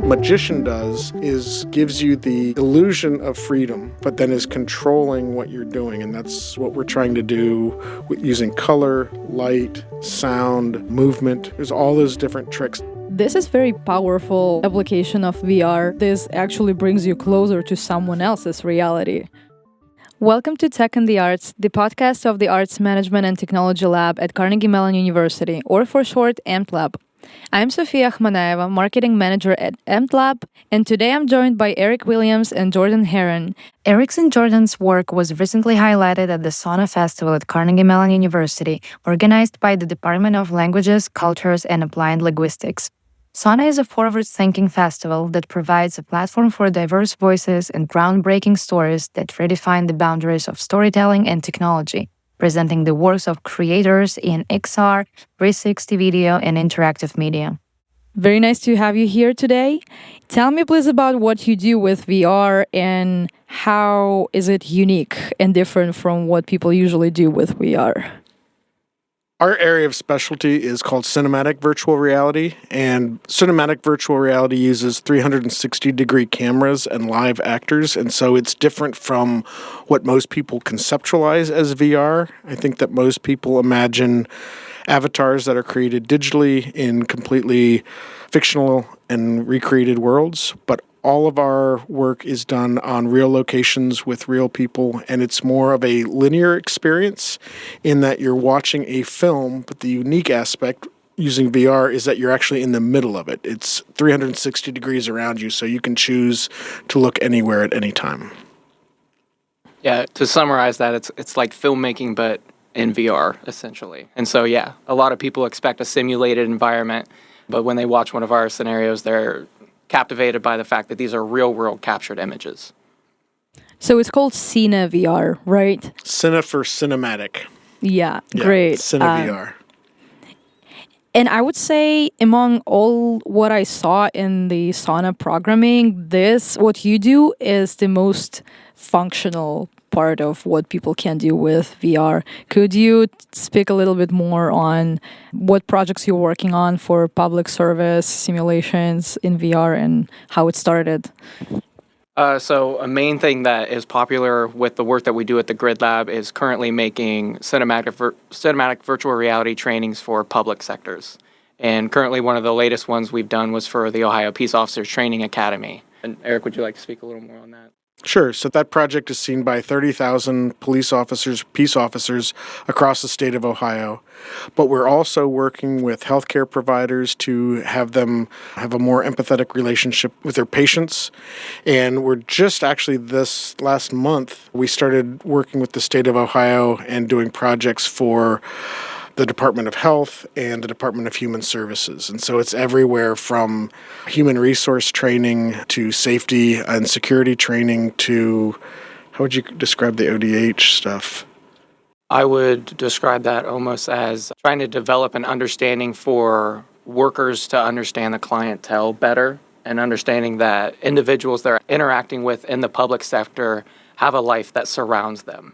magician does is gives you the illusion of freedom, but then is controlling what you're doing. And that's what we're trying to do with using color, light, sound, movement. There's all those different tricks. This is very powerful application of VR. This actually brings you closer to someone else's reality. Welcome to Tech and the Arts, the podcast of the Arts Management and Technology Lab at Carnegie Mellon University, or for short, AMT Lab. I'm Sofia Akhmanaeva, Marketing Manager at AMT Lab, and today I'm joined by Eric Williams and Jordan Herron. Eric's and Jordan's work was recently highlighted at the SONA Festival at Carnegie Mellon University, organized by the Department of Languages, Cultures, and Applied Linguistics. SONA is a forward-thinking festival that provides a platform for diverse voices and groundbreaking stories that redefine the boundaries of storytelling and technology, presenting the works of creators in XR, 360 video, and interactive media. Very nice to have you here today. Tell me please about what you do with VR and how is it unique and different from what people usually do with VR? Our area of specialty is called cinematic virtual reality, and cinematic virtual reality uses 360-degree cameras and live actors, and so it's different from what most people conceptualize as VR. I think that most people imagine avatars that are created digitally in completely fictional and recreated worlds, but all of our work is done on real locations with real people, and it's more of a linear experience in that you're watching a film, but the unique aspect using VR is that you're actually in the middle of it. It's 360 degrees around you, so you can choose to look anywhere at any time. Yeah, to summarize that, it's like filmmaking, but in VR, essentially. And so, yeah, a lot of people expect a simulated environment, but when they watch one of our scenarios, they're captivated by the fact that these are real-world captured images. So it's called Cine-VR, right? Cine for cinematic. Yeah, great. Cine-VR. And I would say among all what I saw in the SONA programming, what you do is the most functional part of what people can do with VR. Could you speak a little bit more on what projects you're working on for public service simulations in VR and how it started? So a main thing that is popular with the work that we do at the Grid Lab is currently making cinematic virtual reality trainings for public sectors. And currently one of the latest ones we've done was for the Ohio Peace Officers Training Academy. And Eric, would you like to speak a little more on that? Sure. So that project is seen by 30,000 police officers, peace officers across the state of Ohio. But we're also working with healthcare providers to have them have a more empathetic relationship with their patients. And we're just actually this last month, we started working with the state of Ohio and doing projects for the Department of Health and the Department of Human Services. And so it's everywhere from human resource training to safety and security training to, how would you describe the ODH stuff? I would describe that almost as trying to develop an understanding for workers to understand the clientele better and understanding that individuals they're interacting with in the public sector have a life that surrounds them.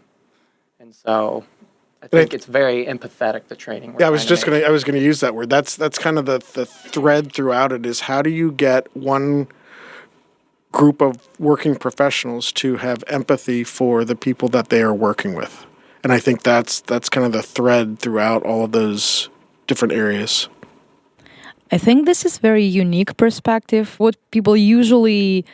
And so I think it's very empathetic, the training. Yeah, I was going to use that word. That's kind of the thread throughout it is how do you get one group of working professionals to have empathy for the people that they are working with. And I think that's kind of the thread throughout all of those different areas. I think this is very unique perspective. What people usually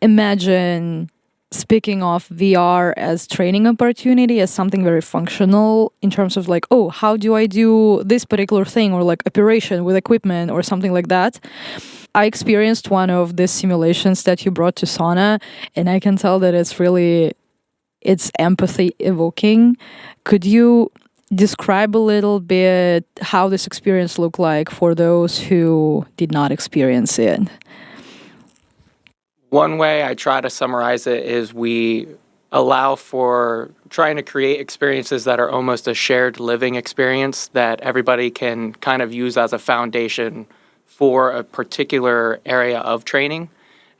imagine, speaking of VR as training opportunity, as something very functional in terms of like, oh, how do I do this particular thing or like operation with equipment or something like that. I experienced one of the simulations that you brought to SONA, and I can tell that it's empathy evoking. Could you describe a little bit how this experience looked like for those who did not experience it? One way I try to summarize it is we allow for trying to create experiences that are almost a shared living experience that everybody can kind of use as a foundation for a particular area of training.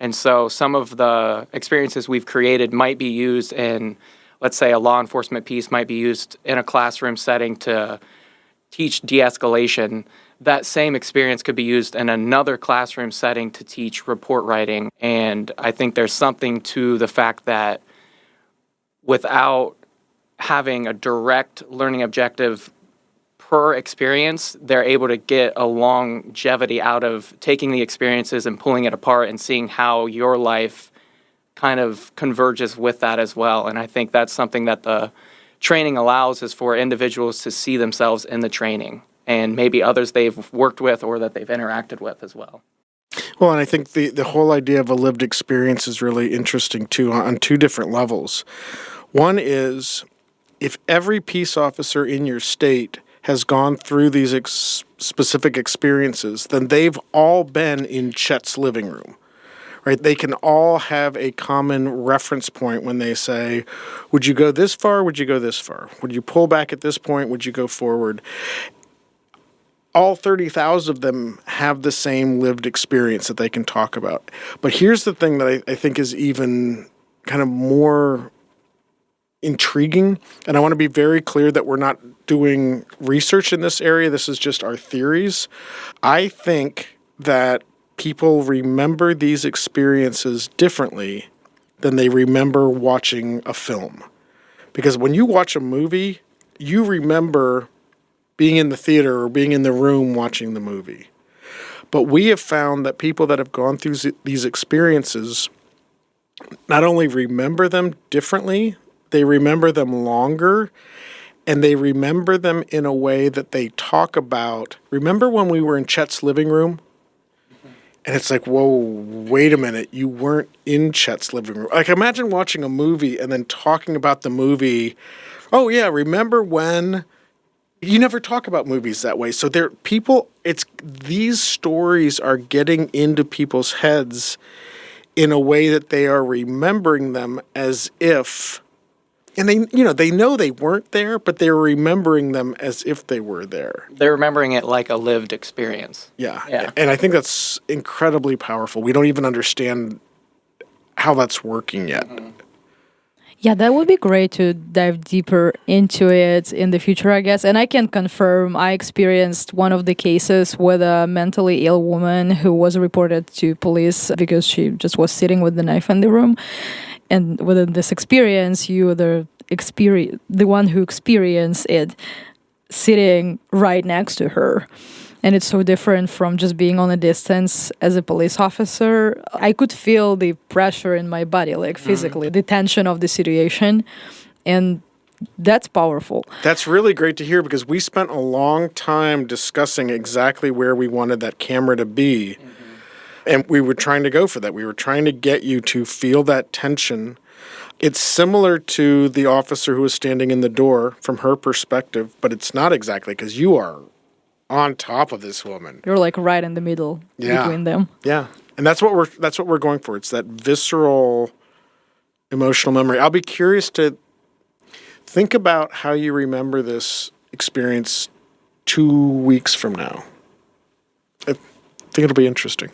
And so some of the experiences we've created might be used in, let's say, a law enforcement piece might be used in a classroom setting to teach de-escalation, that same experience could be used in another classroom setting to teach report writing. And I think there's something to the fact that without having a direct learning objective per experience, they're able to get a longevity out of taking the experiences and pulling it apart and seeing how your life kind of converges with that as well. And I think that's something that the training allows, is for individuals to see themselves in the training and maybe others they've worked with or that they've interacted with as well. Well, and I think the whole idea of a lived experience is really interesting too, on two different levels. One is, if every peace officer in your state has gone through these specific experiences, then they've all been in Chet's living room, right? They can all have a common reference point when they say, would you go this far? Would you go this far? Would you pull back at this point? Would you go forward? All 30,000 of them have the same lived experience that they can talk about. But here's the thing that I think is even kind of more intriguing, and I want to be very clear that we're not doing research in this area. This is just our theories. I think that people remember these experiences differently than they remember watching a film. Because when you watch a movie, you remember being in the theater or being in the room watching the movie. But we have found that people that have gone through these experiences not only remember them differently, they remember them longer, and they remember them in a way that they talk about. Remember when we were in Chet's living room? And it's like, whoa, wait a minute, you weren't in Chet's living room. Like, imagine watching a movie and then talking about the movie. Oh, yeah, remember when? You never talk about movies that way. So these stories are getting into people's heads in a way that they are remembering them as if, and they know they weren't there, but they're remembering them as if they were there. They're remembering it like a lived experience. Yeah. And I think that's incredibly powerful. We don't even understand how that's working yet. Mm-hmm. Yeah, that would be great to dive deeper into it in the future, I guess. And I can confirm I experienced one of the cases with a mentally ill woman who was reported to police because she just was sitting with the knife in the room. And within this experience, you the one who experienced it sitting right next to her. And it's so different from just being on a distance as a police officer. I could feel the pressure in my body, like physically, the tension of the situation. And that's powerful. That's really great to hear, because we spent a long time discussing exactly where we wanted that camera to be. Mm-hmm. And we were trying to go for that. We were trying to get you to feel that tension. It's similar to the officer who was standing in the door from her perspective, but it's not exactly, because you are on top of this woman. You're like right in the middle between them. Yeah. And that's what we're going for. It's that visceral emotional memory. I'll be curious to think about how you remember this experience 2 weeks from now. I think it'll be interesting.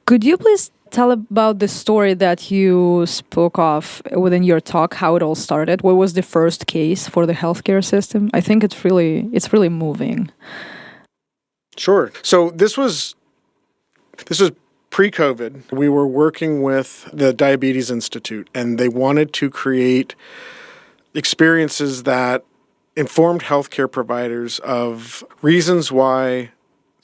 Could you please tell about the story that you spoke of within your talk, how it all started? What was the first case for the healthcare system? I think it's really moving. Sure. So this was pre-COVID. We were working with the Diabetes Institute, and they wanted to create experiences that informed healthcare providers of reasons why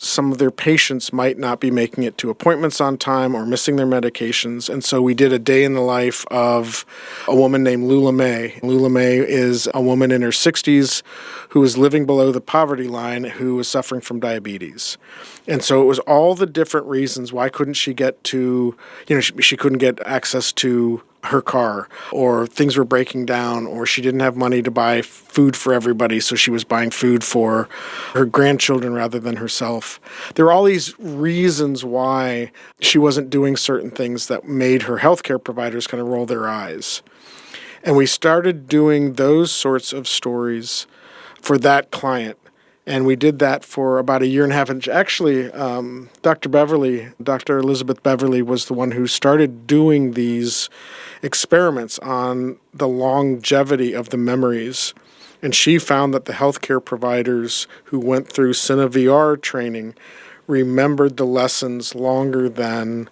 some of their patients might not be making it to appointments on time or missing their medications. And so we did a day in the life of a woman named Lula May. Lula May is a woman in her 60s who was living below the poverty line, who was suffering from diabetes. And so it was all the different reasons why couldn't she get to, she couldn't get access to her car, or things were breaking down, or she didn't have money to buy food for everybody, so she was buying food for her grandchildren rather than herself. There were all these reasons why she wasn't doing certain things that made her healthcare providers kind of roll their eyes. And we started doing those sorts of stories for that client. And we did that for about a year and a half. And actually, Dr. Elizabeth Beverly was the one who started doing these experiments on the longevity of the memories. And she found that the healthcare providers who went through Cine-VR training remembered the lessons longer than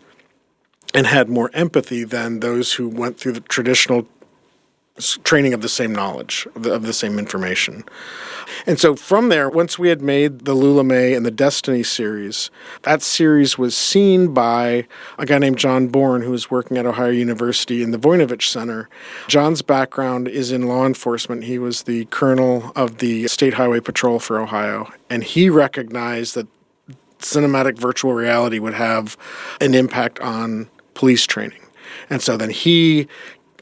and had more empathy than those who went through the traditional training of the same knowledge, of the same information. And so from there, once we had made the Lula May and the Destiny series, that series was seen by a guy named John Bourne, who was working at Ohio University in the Voinovich Center. John's background is in law enforcement. He was the colonel of the State Highway Patrol for Ohio, and he recognized that cinematic virtual reality would have an impact on police training. And so then he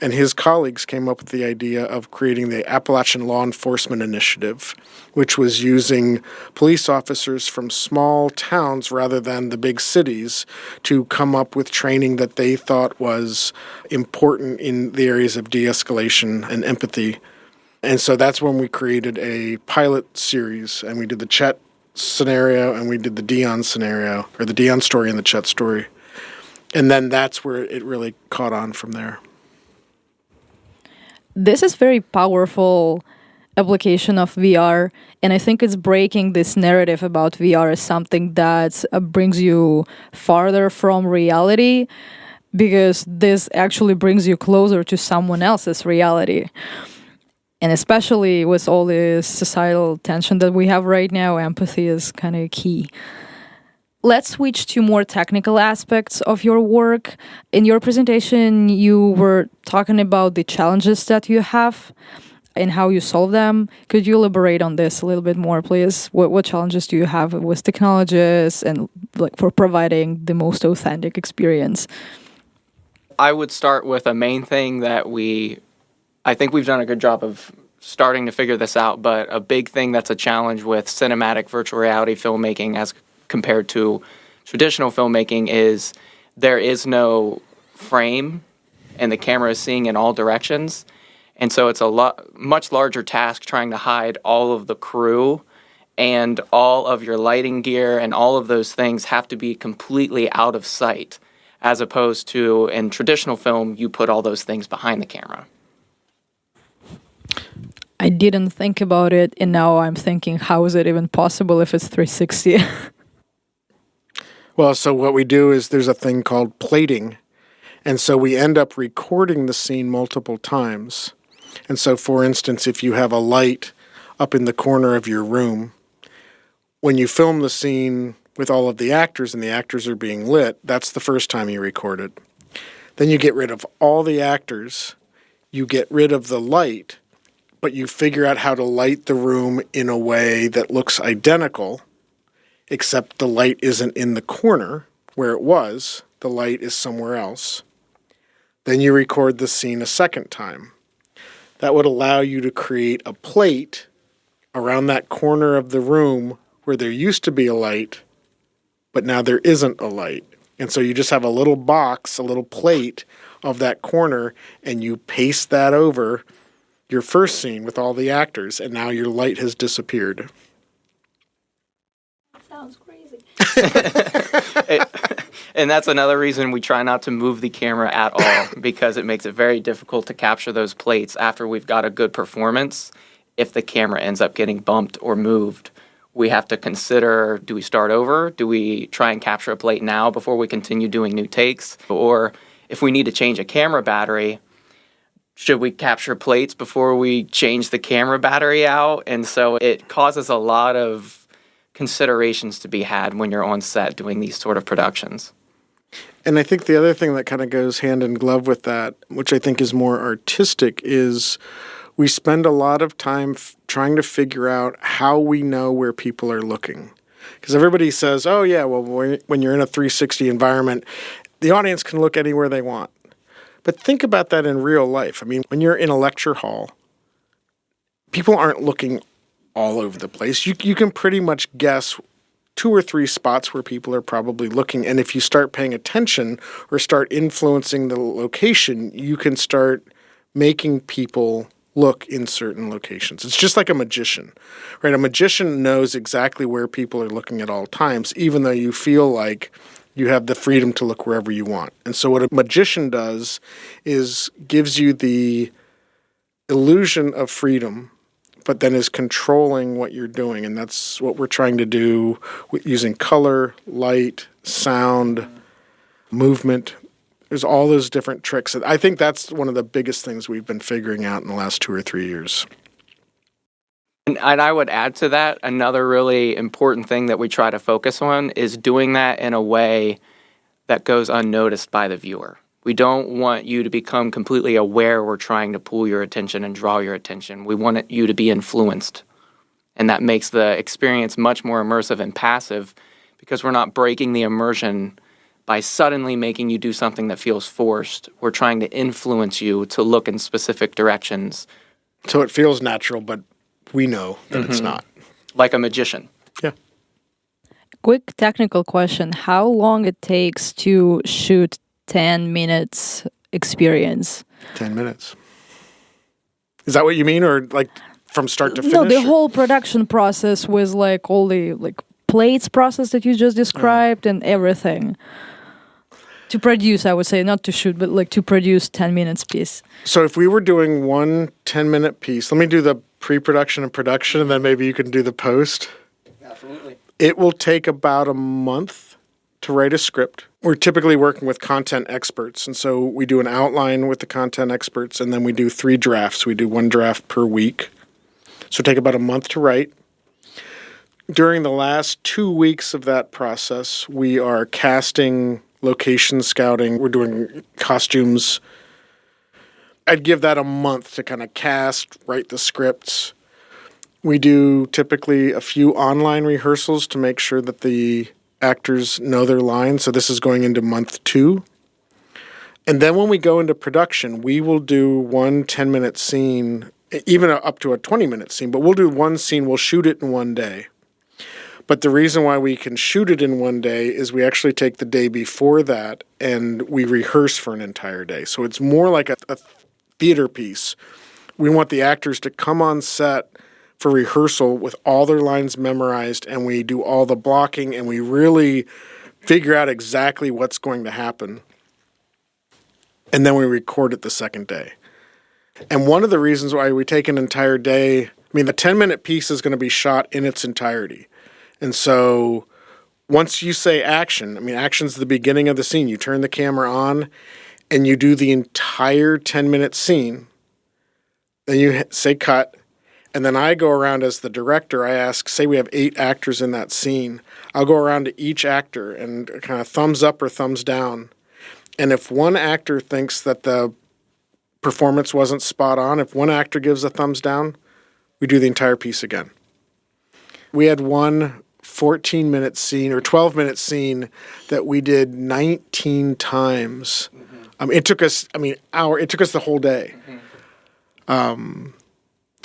and his colleagues came up with the idea of creating the Appalachian Law Enforcement Initiative, which was using police officers from small towns rather than the big cities to come up with training that they thought was important in the areas of de-escalation and empathy. And so that's when we created a pilot series, and we did the Chet scenario and we did the Dion scenario, or the Dion story and the Chet story. And then that's where it really caught on from there. This is very powerful application of VR, and I think it's breaking this narrative about VR as something that brings you farther from reality, because this actually brings you closer to someone else's reality. And especially with all this societal tension that we have right now, empathy is kind of key. Let's switch to more technical aspects of your work. In your presentation, you were talking about the challenges that you have and how you solve them. Could you elaborate on this a little bit more, please? What challenges do you have with technologies and for providing the most authentic experience? I would start with a main thing that I think we've done a good job of starting to figure this out, but a big thing that's a challenge with cinematic virtual reality filmmaking as compared to traditional filmmaking is there is no frame and the camera is seeing in all directions. And so it's a much larger task trying to hide all of the crew, and all of your lighting gear and all of those things have to be completely out of sight, as opposed to in traditional film, you put all those things behind the camera. I didn't think about it, and now I'm thinking, how is it even possible if it's 360? Well, so what we do is there's a thing called plating. And so we end up recording the scene multiple times. And so, for instance, if you have a light up in the corner of your room, when you film the scene with all of the actors and the actors are being lit, that's the first time you record it. Then you get rid of all the actors, you get rid of the light, but you figure out how to light the room in a way that looks identical, except the light isn't in the corner where it was, the light is somewhere else. Then you record the scene a second time. That would allow you to create a plate around that corner of the room where there used to be a light, but now there isn't a light. And so you just have a little box, a little plate of that corner, and you paste that over your first scene with all the actors, and now your light has disappeared. Sounds crazy. And that's another reason we try not to move the camera at all, because it makes it very difficult to capture those plates after we've got a good performance. If the camera ends up getting bumped or moved, we have to consider, do we start over? Do we try and capture a plate now before we continue doing new takes? Or if we need to change a camera battery, should we capture plates before we change the camera battery out? And so it causes a lot of considerations to be had when you're on set doing these sort of productions. And I think the other thing that kind of goes hand in glove with that, which I think is more artistic, is we spend a lot of time trying to figure out how we know where people are looking. Because everybody says, oh yeah, well, when you're in a 360 environment, the audience can look anywhere they want. But think about that in real life. I mean, when you're in a lecture hall, people aren't looking all over the place. You can pretty much guess 2 or 3 spots where people are probably looking. And if you start paying attention or start influencing the location, you can start making people look in certain locations. It's just like a magician, right? A magician knows exactly where people are looking at all times, even though you feel like you have the freedom to look wherever you want. And so what a magician does is gives you the illusion of freedom but then is controlling what you're doing. And that's what we're trying to do using color, light, sound, movement. There's all those different tricks. I think that's one of the biggest things we've been figuring out in the last 2 or 3 years. And I would add to that, another really important thing that we try to focus on is doing that in a way that goes unnoticed by the viewer. We don't want you to become completely aware we're trying to pull your attention and draw your attention. We want you to be influenced. And that makes the experience much more immersive and passive because we're not breaking the immersion by suddenly making you do something that feels forced. We're trying to influence you to look in specific directions. So it feels natural, but we know that it's not. Like a magician. Yeah. Quick technical question. How long it takes to shoot 10 minutes experience? 10 minutes. Is that what you mean? Or like from start to finish? No, the whole production process with like all the like plates process that you just described and everything. To produce, I would say, not to shoot, but like to produce 10 minutes piece. So if we were doing one 10-minute piece, let me do the pre-production and production, and then maybe you can do the post. Absolutely. It will take about a month to write a script. We're typically working with content experts, and so we do an outline with the content experts, and then we do 3 drafts. We do 1 draft per week. So take about a month to write. During the last 2 weeks of that process, we are casting, location scouting. We're doing costumes. I'd give that a month to kind of cast, write the scripts. We do typically a few online rehearsals to make sure that the actors know their lines. So this is going into month 2. And then when we go into production, we will do one 10-minute scene, even up to a 20-minute scene, but we'll do one scene, we'll shoot it in one day. But the reason why we can shoot it in one day is we actually take the day before that and we rehearse for an entire day. So it's more like a theater piece. We want the actors to come on set for rehearsal with all their lines memorized, and we do all the blocking, and we really figure out exactly what's going to happen. And then we record it the second day. And one of the reasons why we take an entire day, I mean, the 10-minute piece is going to be shot in its entirety. And so once you say action, I mean, action's the beginning of the scene. You turn the camera on and you do the entire 10-minute scene. Then you say cut. And then I go around as the director. I ask, say we have 8 actors in that scene. I'll go around to each actor and kind of thumbs up or thumbs down. And if one actor thinks that the performance wasn't spot on, if one actor gives a thumbs down, we do the entire piece again. We had one 14-minute scene or 12-minute scene that we did 19 times. It took us, it took us the whole day.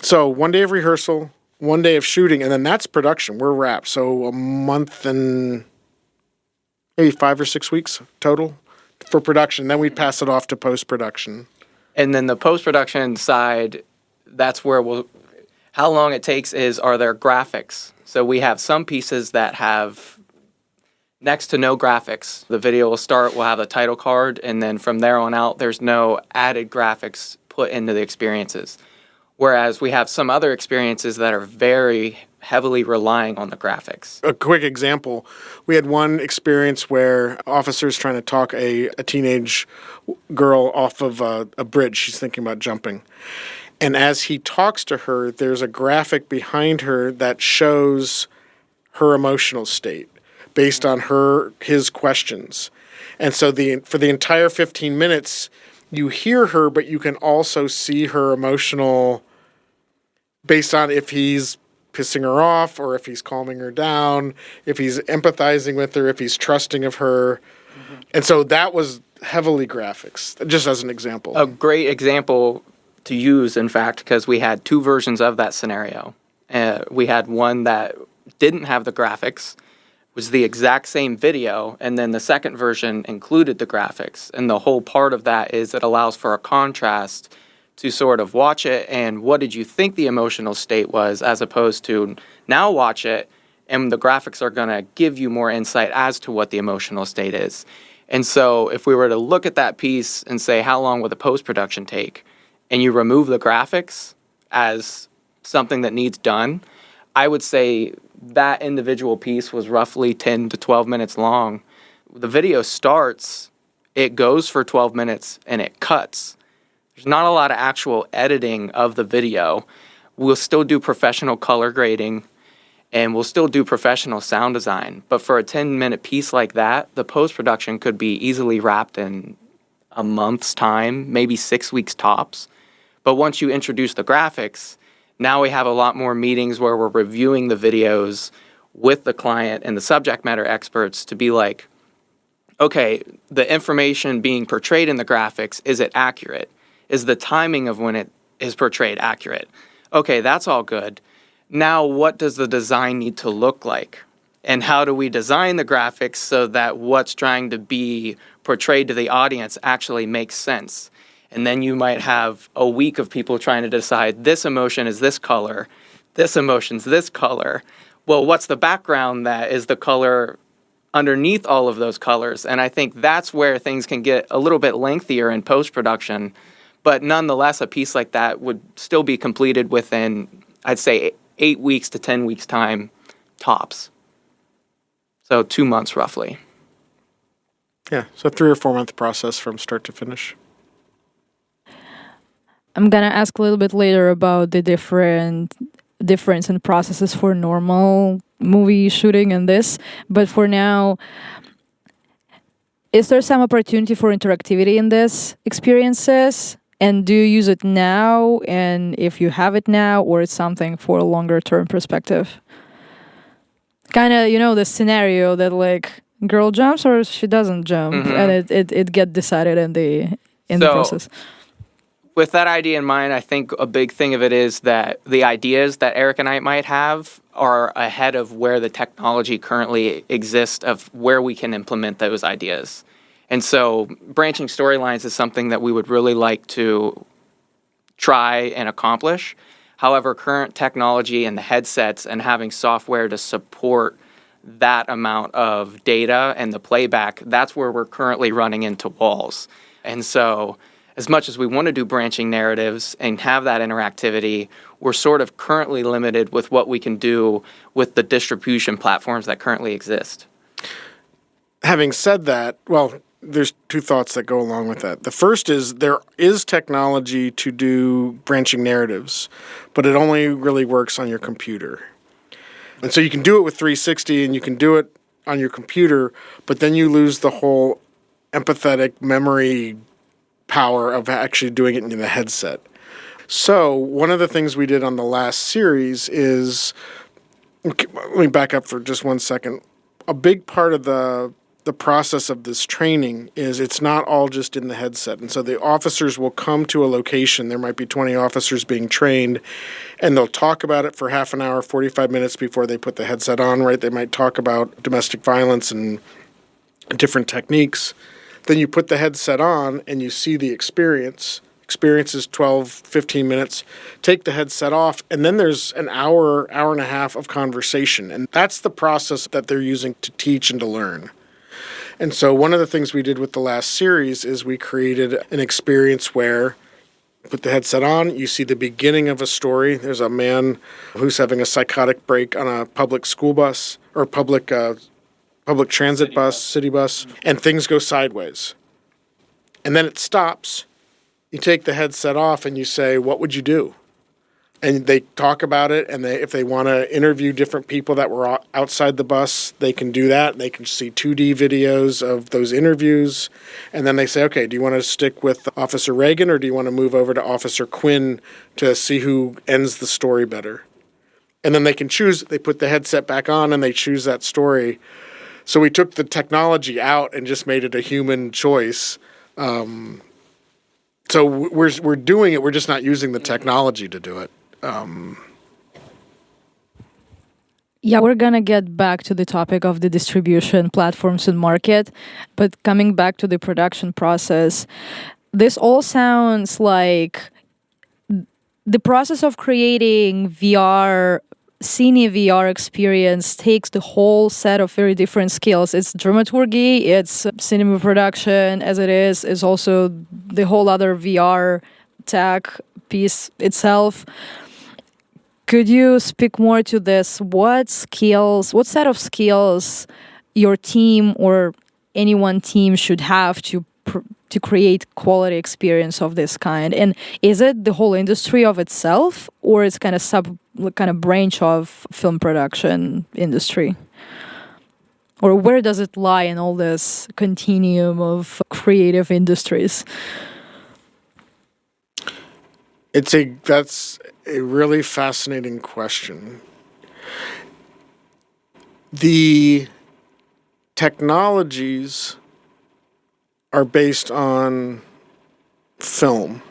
So 1 day of rehearsal, 1 day of shooting, and then that's production. We're wrapped. So a month and maybe 5 or 6 weeks total for production. Then we pass it off to post-production. And then the post-production side, that's where how long it takes are there graphics. So we have some pieces that have next to no graphics. The video will start, we'll have the title card, and then from there on out, there's no added graphics put into the experiences. Whereas we have some other experiences that are very heavily relying on the graphics. A quick example, we had one experience where officers trying to talk a teenage girl off of a bridge. She's thinking about jumping. And as he talks to her, there's a graphic behind her that shows her emotional state based on his questions. And so for the entire 15 minutes, you hear her, but you can also see her emotional based on if he's pissing her off or if he's calming her down, if he's empathizing with her, if he's trusting of her. And so that was heavily graphics, just as an example. A great example to use, in fact, because we had 2 versions of that scenario. We had one that didn't have the graphics, was the exact same video, and then the second version included the graphics. And the whole part of that is it allows for a contrast to sort of watch it and what did you think the emotional state was, as opposed to now watch it and the graphics are going to give you more insight as to what the emotional state is. And so if we were to look at that piece and say, how long would the post-production take? And you remove the graphics as something that needs done, I would say that individual piece was roughly 10 to 12 minutes long. The video starts, it goes for 12 minutes, and it cuts. There's not a lot of actual editing of the video. We'll still do professional color grading, and we'll still do professional sound design. But for a 10-minute piece like that, the post-production could be easily wrapped in a month's time, maybe 6 weeks tops. But once you introduce the graphics, now we have a lot more meetings where we're reviewing the videos with the client and the subject matter experts to be like, okay, the information being portrayed in the graphics, is it accurate? Is the timing of when it is portrayed accurate? Okay, that's all good. Now, what does the design need to look like? And how do we design the graphics so that what's trying to be portrayed to the audience actually makes sense? And then you might have a week of people trying to decide this emotion is this color, this emotion's this color. Well, what's the background that is the color underneath all of those colors? And I think that's where things can get a little bit lengthier in post-production. But nonetheless, a piece like that would still be completed within, I'd say, 8 weeks to 10 weeks time tops. So 2 months roughly. Yeah, so 3 or 4 month process from start to finish. I'm gonna ask a little bit later about the difference in processes for normal movie shooting and this, but for now, is there some opportunity for interactivity in this experiences? And do you use it now? And if you have it now, or it's something for a longer term perspective? Kind of, the scenario that like girl jumps or she doesn't jump, and it get decided in the process. With that idea in mind, I think a big thing of it is that the ideas that Eric and I might have are ahead of where the technology currently exists of where we can implement those ideas. And so branching storylines is something that we would really like to try and accomplish. However, current technology and the headsets and having software to support that amount of data and the playback, that's where we're currently running into walls. And so as much as we want to do branching narratives and have that interactivity, we're sort of currently limited with what we can do with the distribution platforms that currently exist. Having said that, well, there's 2 thoughts that go along with that. The first is there is technology to do branching narratives, but it only really works on your computer. And so you can do it with 360 and you can do it on your computer, but then you lose the whole empathetic memory power of actually doing it in the headset. So one of the things we did on the last series is, let me back up for just 1 second. A big part of the process of this training is it's not all just in the headset. And so the officers will come to a location. There might be 20 officers being trained, and they'll talk about it for half an hour, 45 minutes before they put the headset on, right? They might talk about domestic violence and different techniques. Then you put the headset on and you see the experience. Experience is 12, 15 minutes. Take the headset off, and then there's an hour and a half of conversation. And that's the process that they're using to teach and to learn. And so one of the things we did with the last series is we created an experience where you put the headset on, you see the beginning of a story. There's a man who's having a psychotic break on a public school bus or public transit bus, city bus, and things go sideways. And then it stops. You take the headset off and you say, what would you do? And they talk about it, and if they want to interview different people that were outside the bus, they can do that. They can see 2D videos of those interviews. And then they say, okay, do you want to stick with Officer Reagan, or do you want to move over to Officer Quinn to see who ends the story better? And then they can choose. They put the headset back on, and they choose that story. So we took the technology out and just made it a human choice. So we're doing it. We're just not using the technology to do it. Yeah, we're gonna get back to the topic of the distribution platforms and market, but coming back to the production process, this all sounds like the process of creating Cine-VR experience takes the whole set of very different skills. It's dramaturgy, it's cinema production, as it is also the whole other VR tech piece itself. Could you speak more to this? What set of skills your team or any one team should have to create quality experience of this kind? And is it the whole industry of itself, or it's kind of branch of film production industry? Or where does it lie in all this continuum of creative industries? That's a really fascinating question. The technologies are based on film,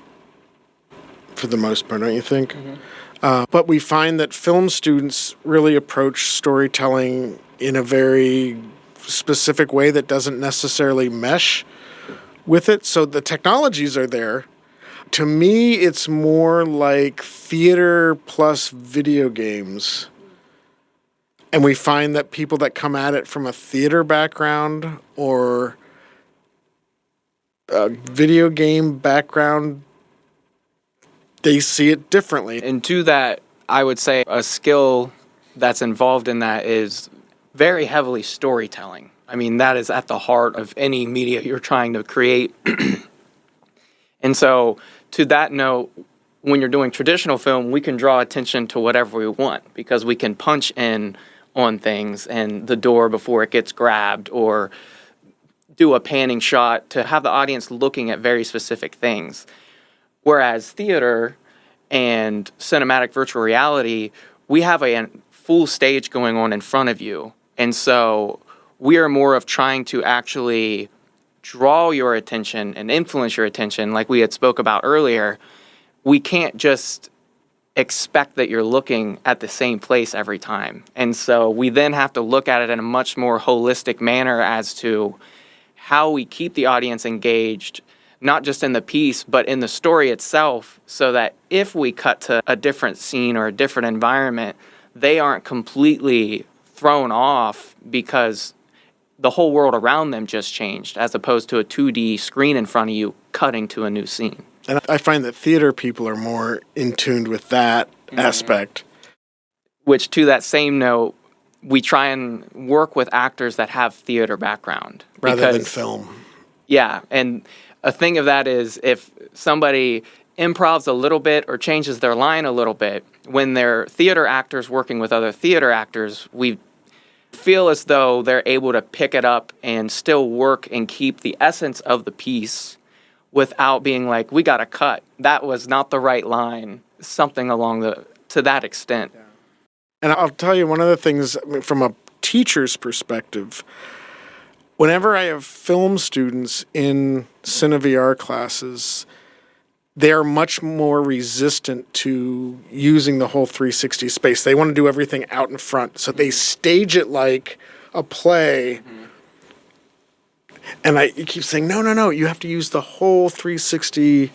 for the most part, don't you think? Mm-hmm. But we find that film students really approach storytelling in a very specific way that doesn't necessarily mesh with it. So the technologies are there. To me, it's more like theater plus video games. And we find that people that come at it from a theater background or a video game background, they see it differently. And to that, I would say a skill that's involved in that is very heavily storytelling. I mean, that is at the heart of any media you're trying to create. And so, to that note, when you're doing traditional film, we can draw attention to whatever we want because we can punch in on things and the door before it gets grabbed, or do a panning shot to have the audience looking at very specific things. Whereas theater and cinematic virtual reality, we have a full stage going on in front of you. And so we are more of trying to actually draw your attention and influence your attention, like we had spoke about earlier. We can't just expect that you're looking at the same place every time. And so we then have to look at it in a much more holistic manner as to how we keep the audience engaged, not just in the piece, but in the story itself, so that if we cut to a different scene or a different environment, they aren't completely thrown off because the whole world around them just changed, as opposed to a 2D screen in front of you cutting to a new scene. And I find that theater people are more in tune with that aspect. Which, to that same note, we try and work with actors that have theater background. Rather than film. Yeah, and a thing of that is if somebody improvs a little bit or changes their line a little bit, when they're theater actors working with other theater actors, we feel as though they're able to pick it up and still work and keep the essence of the piece without being like, we got to cut. That was not the right line. Something to that extent. Yeah. And I'll tell you one of the things, from a teacher's perspective, whenever I have film students in Cine-VR classes, they are much more resistant to using the whole 360 space. They want to do everything out in front. So they stage it like a play. Mm-hmm. And I keep saying, no, you have to use the whole 360.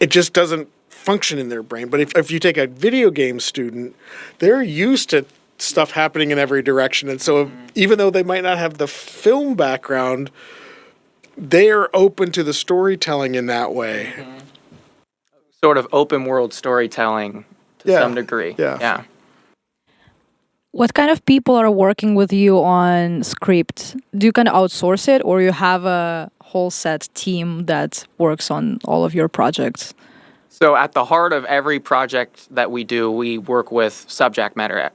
It just doesn't function in their brain. But if you take a video game student, they're used to stuff happening in every direction. And so even though they might not have the film background, they are open to the storytelling in that way. Mm-hmm. Sort of open world storytelling to some degree. Yeah. What kind of people are working with you on script? Do you kind of outsource it, or you have a whole set team that works on all of your projects? So at the heart of every project that we do, we work with subject matter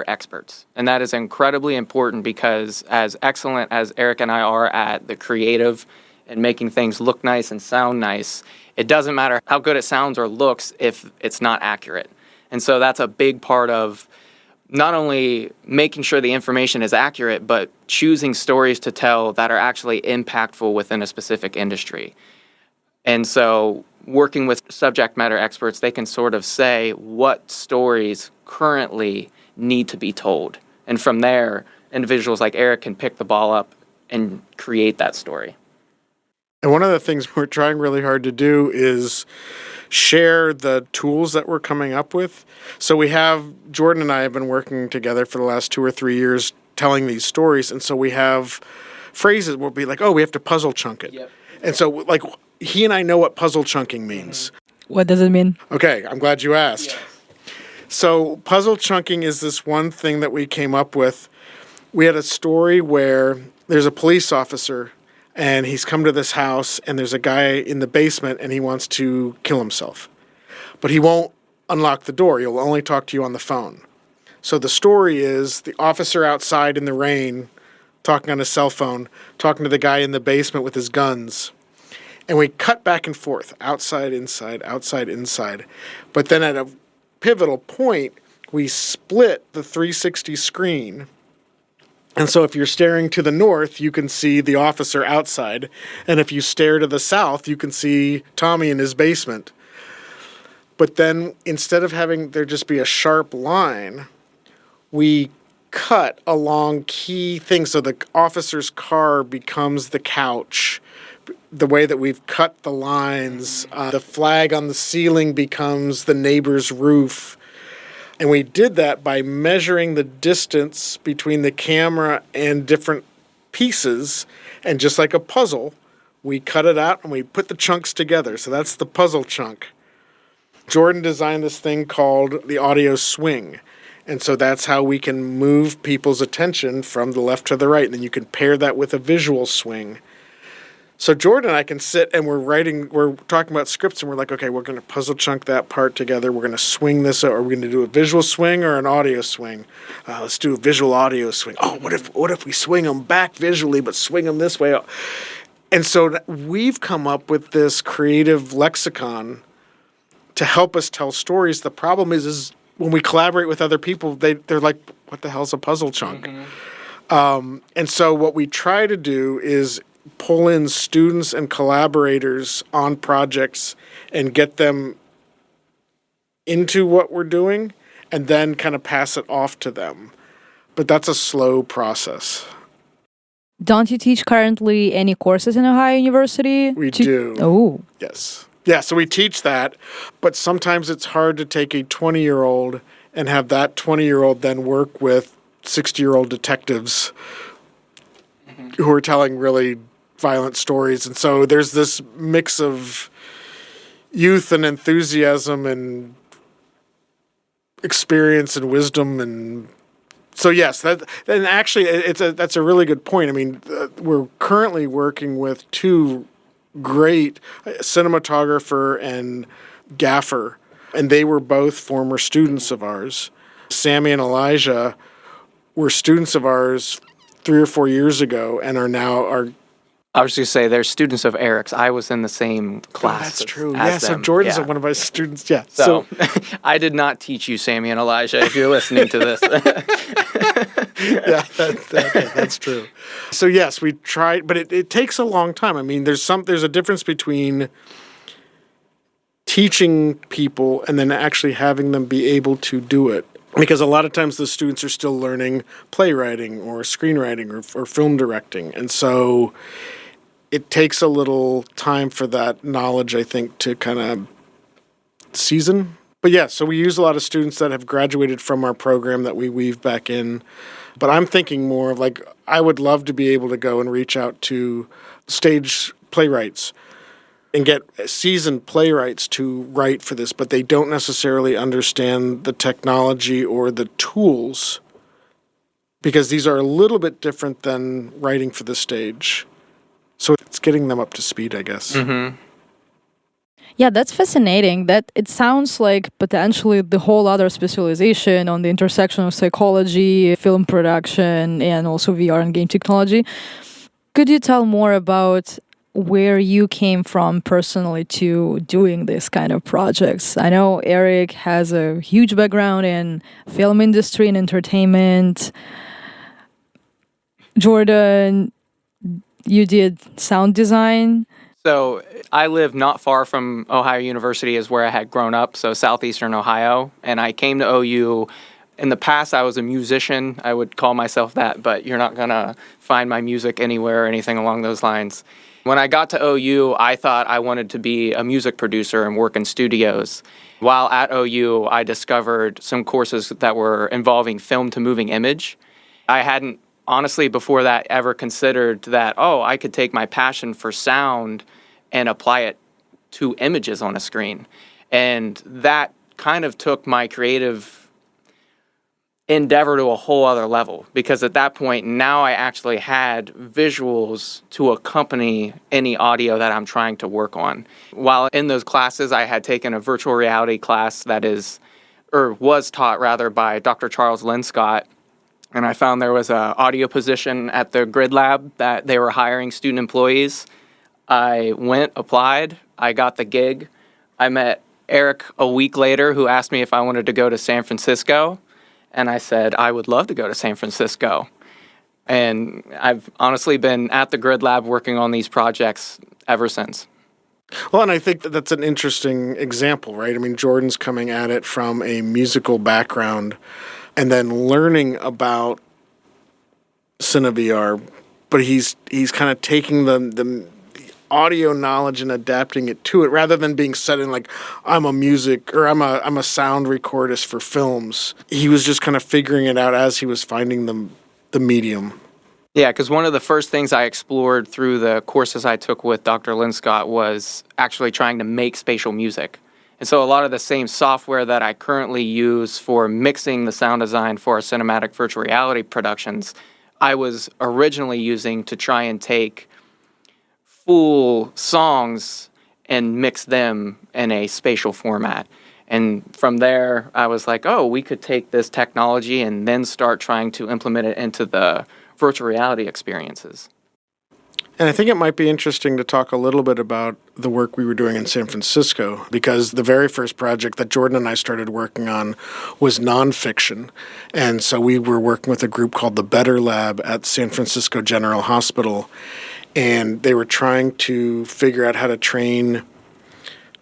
experts. And that is incredibly important because as excellent as Eric and I are at the creative and making things look nice and sound nice, it doesn't matter how good it sounds or looks if it's not accurate. And so that's a big part of not only making sure the information is accurate, but choosing stories to tell that are actually impactful within a specific industry. And so working with subject matter experts, they can sort of say what stories currently need to be told. And from there, individuals like Eric can pick the ball up and create that story. And one of the things we're trying really hard to do is share the tools that we're coming up with. So Jordan and I have been working together for the last 2 or 3 years telling these stories. And so we have phrases we'll be like, we have to puzzle chunk it. Yep. And so like he and I know what puzzle chunking means. Mm-hmm. What does it mean? Okay, I'm glad you asked. So puzzle chunking is this one thing that we came up with. We had a story where there's a police officer and he's come to this house and there's a guy in the basement and he wants to kill himself. But he won't unlock the door. He'll only talk to you on the phone. So the story is the officer outside in the rain talking on his cell phone, talking to the guy in the basement with his guns. And we cut back and forth, outside, inside, outside, inside. But then at a pivotal point, we split the 360 screen. And so if you're staring to the north, you can see the officer outside. And if you stare to the south, you can see Tommy in his basement. But then instead of having there just be a sharp line, we cut along key things. So the officer's car becomes the couch. The way that we've cut the lines, the flag on the ceiling becomes the neighbor's roof. And we did that by measuring the distance between the camera and different pieces. And just like a puzzle, we cut it out and we put the chunks together. So that's the puzzle chunk. Jordan designed this thing called the audio swing. And so that's how we can move people's attention from the left to the right. And then you can pair that with a visual swing. So Jordan and I can sit and we're talking about scripts and we're like, okay, we're going to puzzle chunk that part together. We're going to swing this. Are we going to do a visual swing or an audio swing? Let's do a visual audio swing. Oh, what if we swing them back visually, but swing them this way? And so we've come up with this creative lexicon to help us tell stories. The problem is when we collaborate with other people, they're like, what the hell's a puzzle chunk? Mm-hmm. And so what we try to do is pull in students and collaborators on projects and get them into what we're doing and then kind of pass it off to them. But that's a slow process. Don't you teach currently any courses in Ohio University? We do. Oh. Yes. Yeah, so we teach that, but sometimes it's hard to take a 20-year-old and have that 20-year-old then work with 60-year-old detectives who are telling really violent stories. And so there's this mix of youth and enthusiasm and experience and wisdom. And so, yes, that's a really good point. I mean, we're currently working with two great cinematographer and gaffer, and they were both former students of ours. Sammy and Elijah were students of ours 3 or 4 years ago and are now I was going to say they're students of Eric's. I was in the same class. That's true. As so them. Jordan's one of my students. Yeah. So I did not teach you, Sammy and Elijah, if you're listening to this. Yeah, that's true. So yes, we tried, but it takes a long time. I mean, there's a difference between teaching people and then actually having them be able to do it. Because a lot of times the students are still learning playwriting or screenwriting or film directing. And so it takes a little time for that knowledge, I think, to kind of season. But yeah, so we use a lot of students that have graduated from our program that we weave back in. But I'm thinking more of like, I would love to be able to go and reach out to stage playwrights and get seasoned playwrights to write for this, but they don't necessarily understand the technology or the tools because these are a little bit different than writing for the stage. So it's getting them up to speed, I guess. Mm-hmm. Yeah, that's fascinating. That it sounds like potentially the whole other specialization on the intersection of psychology, film production, and also VR and game technology. Could you tell more about where you came from personally to doing this kind of projects? I know Eric has a huge background in film industry and entertainment. Jordan, you did sound design. So I live not far from Ohio University is where I had grown up, so southeastern Ohio. And I came to OU. In the past, I was a musician. I would call myself that, but you're not going to find my music anywhere or anything along those lines. When I got to OU, I thought I wanted to be a music producer and work in studios. While at OU, I discovered some courses that were involving film to moving image. I hadn't, honestly, before that, ever considered that, I could take my passion for sound and apply it to images on a screen. And that kind of took my creative endeavor to a whole other level, because at that point now I actually had visuals to accompany any audio that I'm trying to work on. While in those classes, I had taken a virtual reality class was taught rather by Dr. Charles Linscott, and I found there was an audio position at the Grid Lab that they were hiring student employees. I went, applied, I got the gig. I met Eric a week later, who asked me if I wanted to go to San Francisco. And I said, I would love to go to San Francisco. And I've honestly been at the Grid Lab working on these projects ever since. Well, and I think that's an interesting example, right? I mean, Jordan's coming at it from a musical background and then learning about Cine-VR, but he's kind of taking the audio knowledge and adapting it to it, rather than being set in like, I'm a sound recordist for films. He was just kind of figuring it out as he was finding the medium. Yeah, because one of the first things I explored through the courses I took with Dr. Linscott was actually trying to make spatial music. And so a lot of the same software that I currently use for mixing the sound design for our cinematic virtual reality productions, I was originally using to try and take full songs and mix them in a spatial format. And from there, I was like, oh, we could take this technology and then start trying to implement it into the virtual reality experiences. And I think it might be interesting to talk a little bit about the work we were doing in San Francisco, because the very first project that Jordan and I started working on was nonfiction. And so we were working with a group called the Better Lab at San Francisco General Hospital. And they were trying to figure out how to train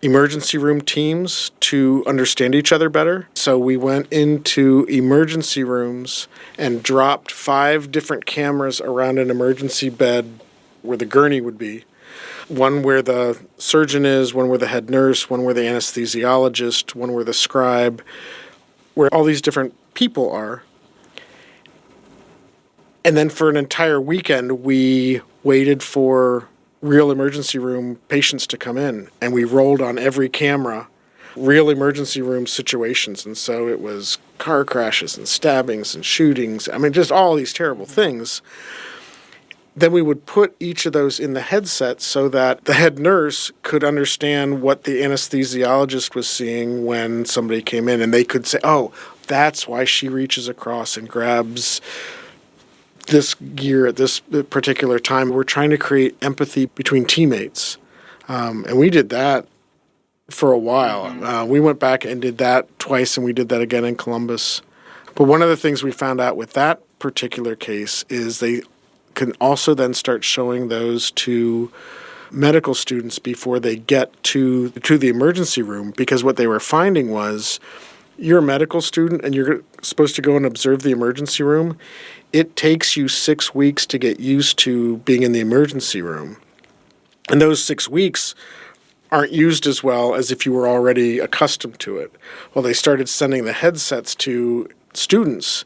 emergency room teams to understand each other better. So we went into emergency rooms and dropped 5 different cameras around an emergency bed where the gurney would be. One where the surgeon is, one where the head nurse, one where the anesthesiologist, one where the scribe, where all these different people are. And then for an entire weekend, we waited for real emergency room patients to come in, and we rolled on every camera real emergency room situations. And so it was car crashes and stabbings and shootings. I mean, just all these terrible things. Then we would put each of those in the headset so that the head nurse could understand what the anesthesiologist was seeing when somebody came in, and they could say, oh, that's why she reaches across and grabs this gear at this particular time. We're trying to create empathy between teammates. And we did that for a while. We went back and did that twice, and we did that again in Columbus. But one of the things we found out with that particular case is they can also then start showing those to medical students before they get to the emergency room, because what they were finding was, you're a medical student and you're supposed to go and observe the emergency room. It takes you 6 weeks to get used to being in the emergency room. And those 6 weeks aren't used as well as if you were already accustomed to it. Well, they started sending the headsets to students.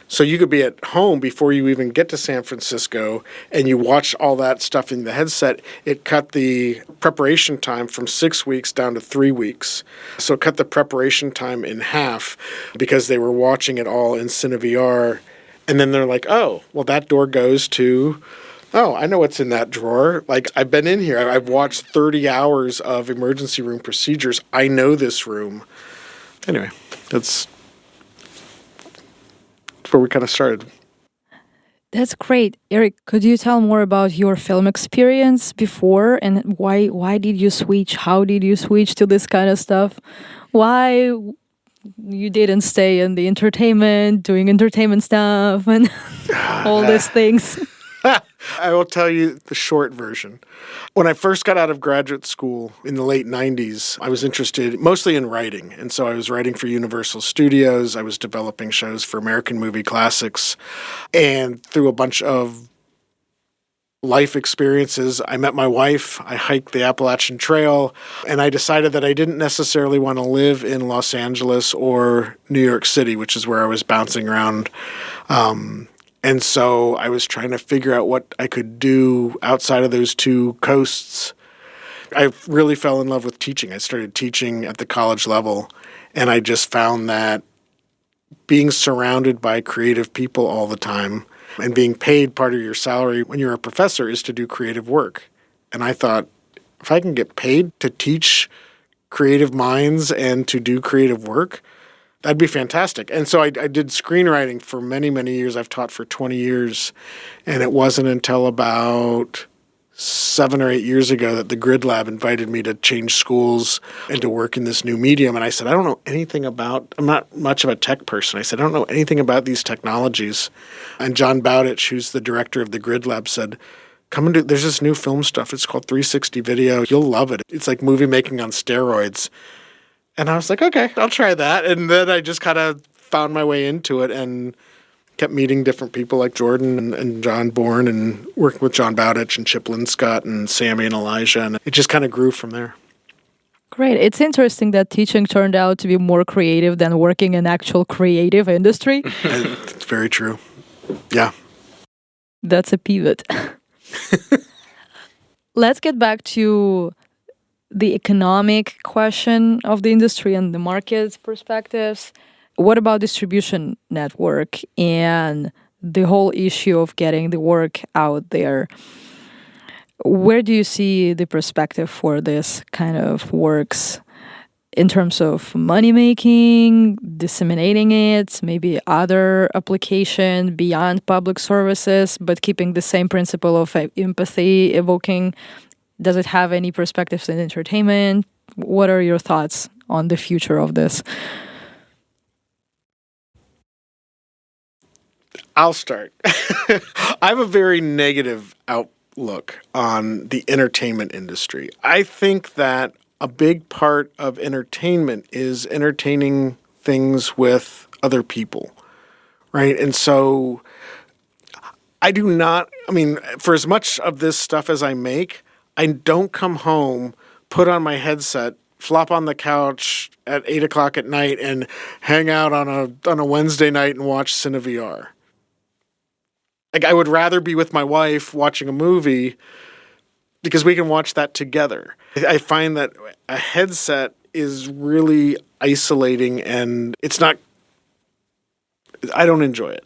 So you could be at home before you even get to San Francisco, and you watch all that stuff in the headset. It cut the preparation time from 6 weeks down to 3 weeks. So it cut the preparation time in half because they were watching it all in Cine-VR. And then they're like, oh, well, that door goes to, oh, I know what's in that drawer. Like, I've been in here. I've watched 30 hours of emergency room procedures. I know this room. Anyway, that's where we kind of started. That's great. Eric, could you tell more about your film experience before, and why did you switch? How did you switch to this kind of stuff? Why you didn't stay in the entertainment, doing entertainment stuff and all these things? I will tell you the short version. When I first got out of graduate school in the late 90s, I was interested mostly in writing. And so I was writing for Universal Studios. I was developing shows for American Movie Classics. And through a bunch of life experiences, I met my wife, I hiked the Appalachian Trail, and I decided that I didn't necessarily want to live in Los Angeles or New York City, which is where I was bouncing around. And so I was trying to figure out what I could do outside of those two coasts. I really fell in love with teaching. I started teaching at the college level, and I just found that being surrounded by creative people all the time and being paid part of your salary when you're a professor is to do creative work. And I thought, if I can get paid to teach creative minds and to do creative work, that'd be fantastic. And so I did screenwriting for many, many years. I've taught for 20 years. And it wasn't until about 7 or 8 years ago that the Grid Lab invited me to change schools and to work in this new medium. And I said, I don't know anything about, I'm not much of a tech person. I said, I don't know anything about these technologies. And John Bowditch, who's the director of the Grid Lab, said, come and do, there's this new film stuff. It's called 360 video. You'll love it. It's like movie making on steroids. And I was like, okay, I'll try that. And then I just kind of found my way into it and kept meeting different people like Jordan and John Bourne and working with John Bowditch and Chip Linscott and Sammy and Elijah. And it just kind of grew from there. Great. It's interesting that teaching turned out to be more creative than working in actual creative industry. It's very true. Yeah. That's a pivot. Let's get back to the economic question of the industry and the market perspectives. What about distribution network and the whole issue of getting the work out there? Where do you see the perspective for this kind of works in terms of money making, disseminating it, maybe other application beyond public services, but keeping the same principle of empathy, evoking? Does it have any perspectives in entertainment? What are your thoughts on the future of this? I'll start. I have a very negative outlook on the entertainment industry. I think that a big part of entertainment is entertaining things with other people, right? And so for as much of this stuff as I make, I don't come home, put on my headset, flop on the couch at 8 o'clock at night and hang out on a Wednesday night and watch Cine-VR. Like, I would rather be with my wife watching a movie because we can watch that together. I find that a headset is really isolating and I don't enjoy it.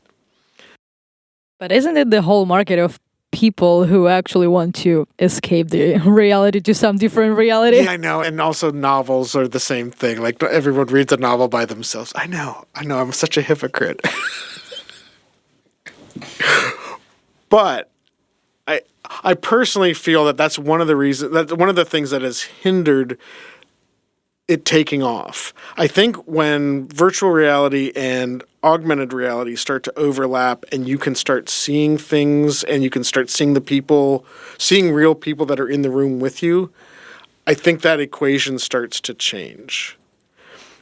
But isn't it the whole market of people who actually want to escape the reality to some different reality? Yeah, I know. And also novels are the same thing. Like, everyone reads a novel by themselves. I know. I'm such a hypocrite. But I personally feel that that's one of the reasons, that one of the things that has hindered it taking off. I think when virtual reality and augmented reality start to overlap and you can start seeing things and you can start seeing seeing real people that are in the room with you, I think that equation starts to change.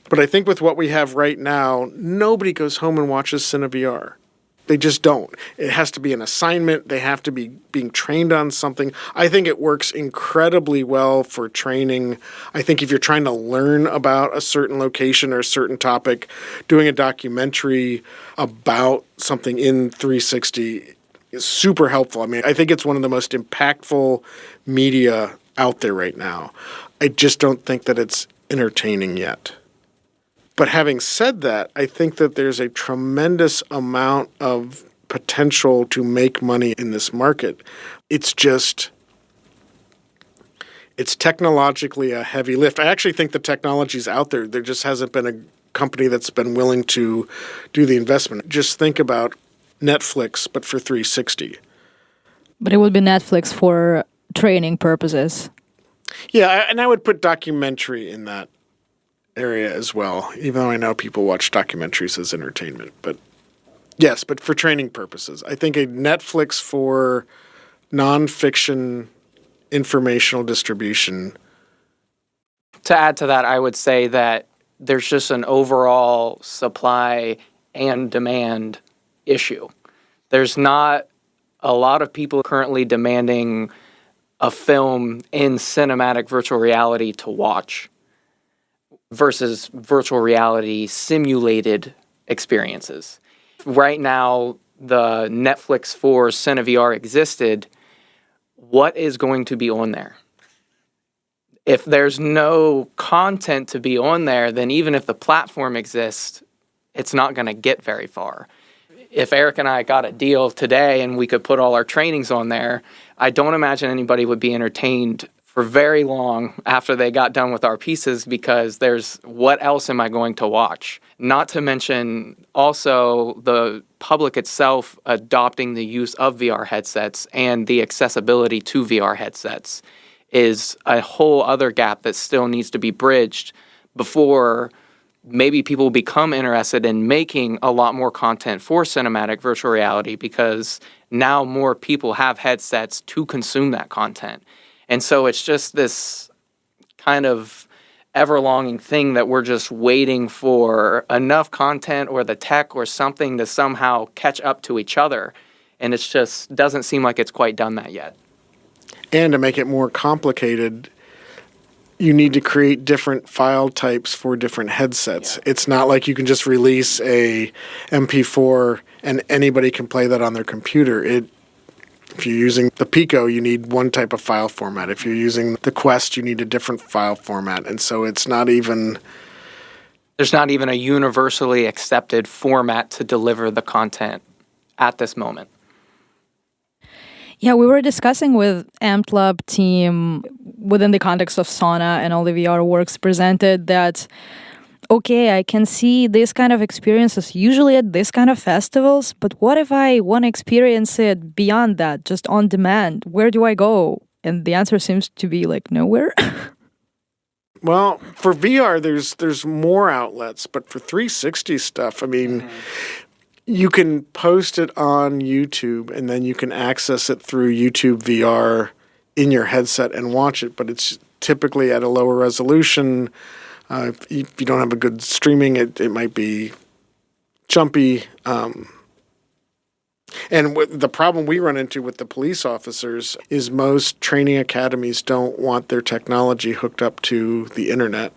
But I think with what we have right now, nobody goes home and watches Cine-VR. They just don't. It has to be an assignment. They have to be being trained on something. I think it works incredibly well for training. I think if you're trying to learn about a certain location or a certain topic, doing a documentary about something in 360 is super helpful. I mean, I think it's one of the most impactful media out there right now. I just don't think that it's entertaining yet. But having said that, I think that there's a tremendous amount of potential to make money in this market. It's technologically a heavy lift. I actually think the technology's out there. There just hasn't been a company that's been willing to do the investment. Just think about Netflix, but for 360. But it would be Netflix for training purposes. Yeah, and I would put documentary in that area as well, even though I know people watch documentaries as entertainment. But yes, but for training purposes. I think a Netflix for nonfiction informational distribution. To add to that, I would say that there's just an overall supply and demand issue. There's not a lot of people currently demanding a film in cinematic virtual reality to watch versus virtual reality simulated experiences. Right now, the Netflix for Cine-VR existed. What is going to be on there? if there's no content to be on there, then even if the platform exists, it's not going to get very far. If Eric and I got a deal today and we could put all our trainings on there, I don't imagine anybody would be entertained for very long after they got done with our pieces, because there's what else am I going to watch? Not to mention also the public itself adopting the use of VR headsets and the accessibility to VR headsets is a whole other gap that still needs to be bridged before maybe people become interested in making a lot more content for cinematic virtual reality, because now more people have headsets to consume that content. And so it's just this kind of ever-longing thing that we're just waiting for enough content or the tech or something to somehow catch up to each other. And it just doesn't seem like it's quite done that yet. And to make it more complicated, you need to create different file types for different headsets. Yeah. It's not like you can just release a MP4 and anybody can play that on their computer. If you're using the Pico, you need one type of file format. If you're using the Quest, you need a different file format. And so it's not even... There's not even a universally accepted format to deliver the content at this moment. Yeah, we were discussing with Amped Lab team within the context of SONA and all the VR works presented that, okay, I can see this kind of experiences usually at this kind of festivals, but what if I want to experience it beyond that, just on demand? Where do I go? And the answer seems to be like nowhere. Well, for VR, there's more outlets, but for 360 stuff, I mean, you can post it on YouTube and then you can access it through YouTube VR in your headset and watch it, but it's typically at a lower resolution. If you don't have a good streaming, it might be jumpy. And the problem we run into with the police officers is most training academies don't want their technology hooked up to the internet.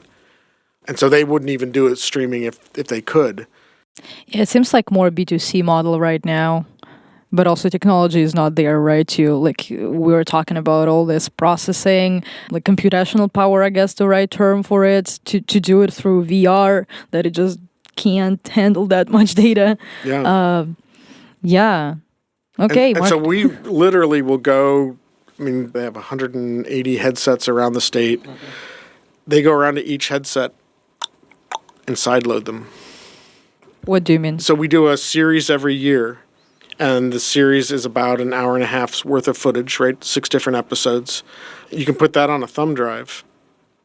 And so they wouldn't even do it streaming if they could. Yeah, it seems like more B2C model right now. But also technology is not there, right? We were talking about all this processing, like computational power, I guess the right term for it, to do it through VR, that it just can't handle that much data. Yeah. Yeah. Okay. And so we literally will go, I mean, they have 180 headsets around the state. Okay. They go around to each headset and sideload them. What do you mean? So we do a series every year. And the series is about an hour and a half's worth of footage, right? 6 different episodes. You can put that on a thumb drive,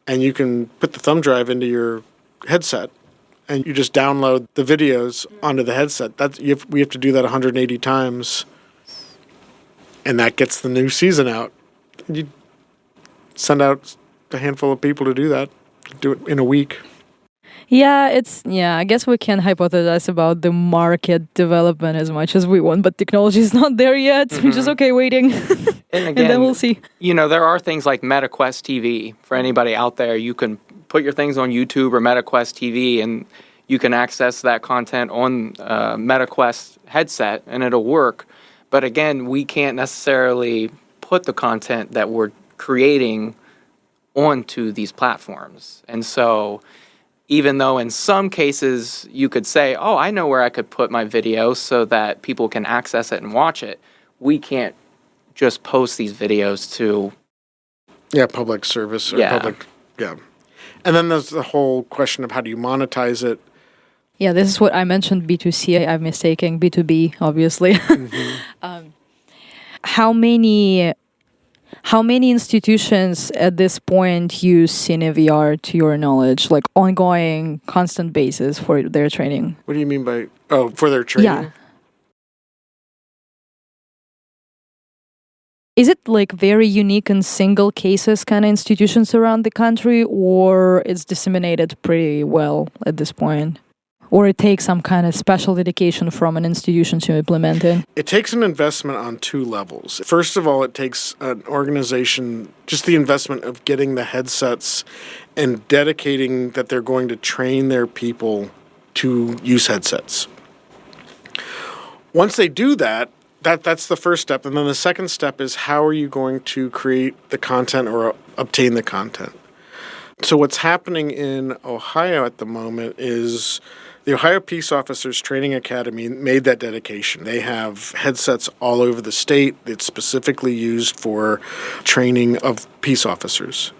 and you can put the thumb drive into your headset, and you just download the videos onto the headset. We have to do that 180 times, and that gets the new season out. You send out a handful of people to do that. Do it in a week. Yeah, I guess we can hypothesize about the market development as much as we want, but technology is not there yet. We're just okay waiting. And again, and then we'll see. There are things like MetaQuest TV. For anybody out there, you can put your things on YouTube or MetaQuest TV, and you can access that content on MetaQuest headset, and it'll work. But again, we can't necessarily put the content that we're creating onto these platforms. And so even though in some cases you could say, oh, I know where I could put my video so that people can access it and watch it, we can't just post these videos to... public service or public... Yeah. And then there's the whole question of how do you monetize it. Yeah, this is what I mentioned, B2C. I'm mistaking B2B, obviously. Mm-hmm. How many institutions at this point use Cine-VR, to your knowledge, like ongoing, constant basis for their training? What do you mean by, for their training? Yeah. Is it like very unique and single cases kind of institutions around the country, or it's disseminated pretty well at this point? Or it takes some kind of special dedication from an institution to implement it? It takes an investment on 2 levels. First of all, it takes an organization, just the investment of getting the headsets and dedicating that they're going to train their people to use headsets. Once they do that, that's the first step. And then the second step is how are you going to create the content or obtain the content? So what's happening in Ohio at the moment is the Ohio Peace Officers Training Academy made that dedication. They have headsets all over the state. It's specifically used for training of peace officers.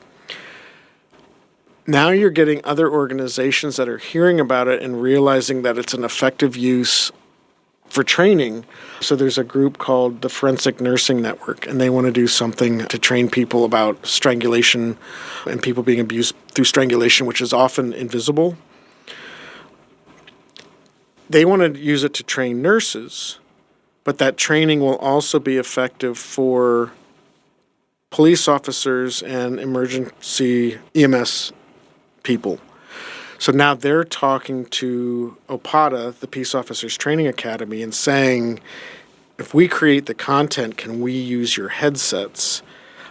Now you're getting other organizations that are hearing about it and realizing that it's an effective use for training. So there's a group called the Forensic Nursing Network, and they want to do something to train people about strangulation and people being abused through strangulation, which is often invisible. They want to use it to train nurses, but that training will also be effective for police officers and emergency EMS people. So now they're talking to OPATA, the Peace Officers Training Academy, and saying, if we create the content, can we use your headsets?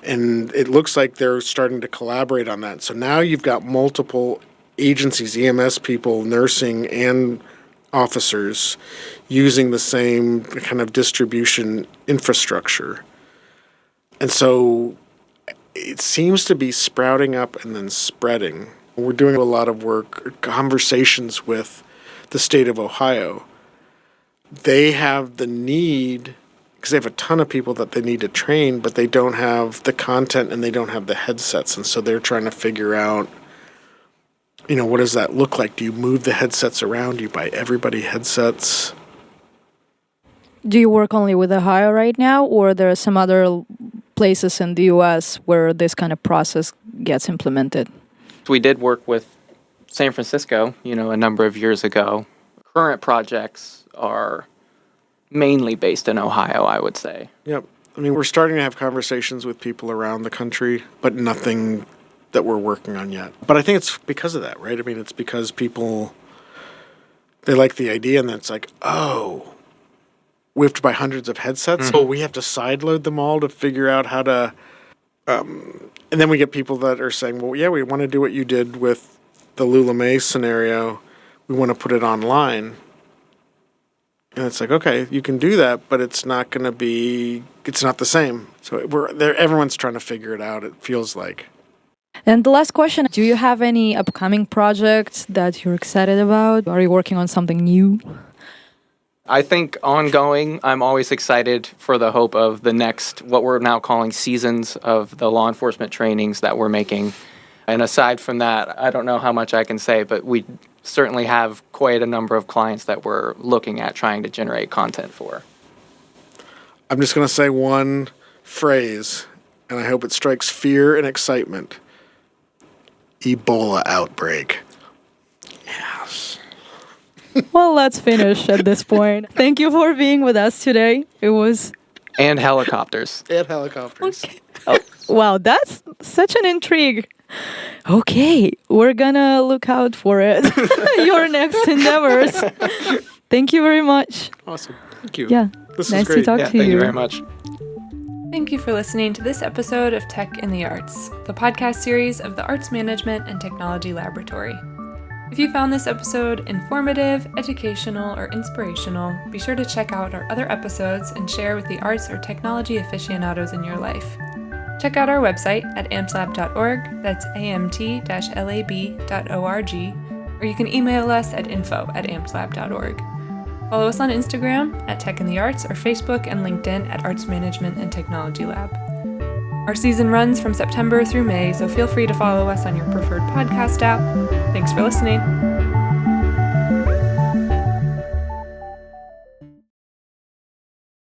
And it looks like they're starting to collaborate on that. So now you've got multiple agencies, EMS people, nursing, and officers using the same kind of distribution infrastructure. And so it seems to be sprouting up and then spreading. We're doing a lot of work, conversations with the state of Ohio. They have the need, because they have a ton of people that they need to train, but they don't have the content and they don't have the headsets. And so they're trying to figure out, what does that look like? Do you move the headsets around? Do you buy everybody headsets? Do you work only with Ohio right now, or there are some other places in the U.S. where this kind of process gets implemented? We did work with San Francisco, a number of years ago. Current projects are mainly based in Ohio, I would say. Yep. We're starting to have conversations with people around the country, but nothing that we're working on yet. But I think it's because of that, right? It's because people, they like the idea, and then it's like, oh, we have to buy hundreds of headsets, so we have to sideload them all to figure out how to... and then we get people that are saying, well, yeah, we want to do what you did with the Lula May scenario. We want to put it online. And it's like, okay, you can do that, but it's not going to be, it's not the same. So everyone's trying to figure it out, it feels like. And the last question, do you have any upcoming projects that you're excited about? Are you working on something new? I think ongoing, I'm always excited for the hope of the next, what we're now calling seasons of the law enforcement trainings that we're making. And aside from that, I don't know how much I can say, but we certainly have quite a number of clients that we're looking at trying to generate content for. I'm just going to say one phrase, and I hope it strikes fear and excitement. Ebola outbreak. Yes. Well, let's finish at this point. Thank you for being with us today. It was... And helicopters. And helicopters. Okay. Oh, wow, that's such an intrigue. Okay, we're gonna look out for it. Your next endeavors. Thank you very much. Awesome. Thank you. Yeah. This nice is great. to talk to Thank you very much. Thank you for listening to this episode of Tech in the Arts, the podcast series of the Arts Management and Technology Laboratory. If you found this episode informative, educational, or inspirational, be sure to check out our other episodes and share with the arts or technology aficionados in your life. Check out our website at amslab.org, that's amt-lab.org, or you can email us at info@amslab.org. Follow us on Instagram at Tech in the Arts or Facebook and LinkedIn at Arts Management and Technology Lab. Our season runs from September through May, so feel free to follow us on your preferred podcast app. Thanks for listening.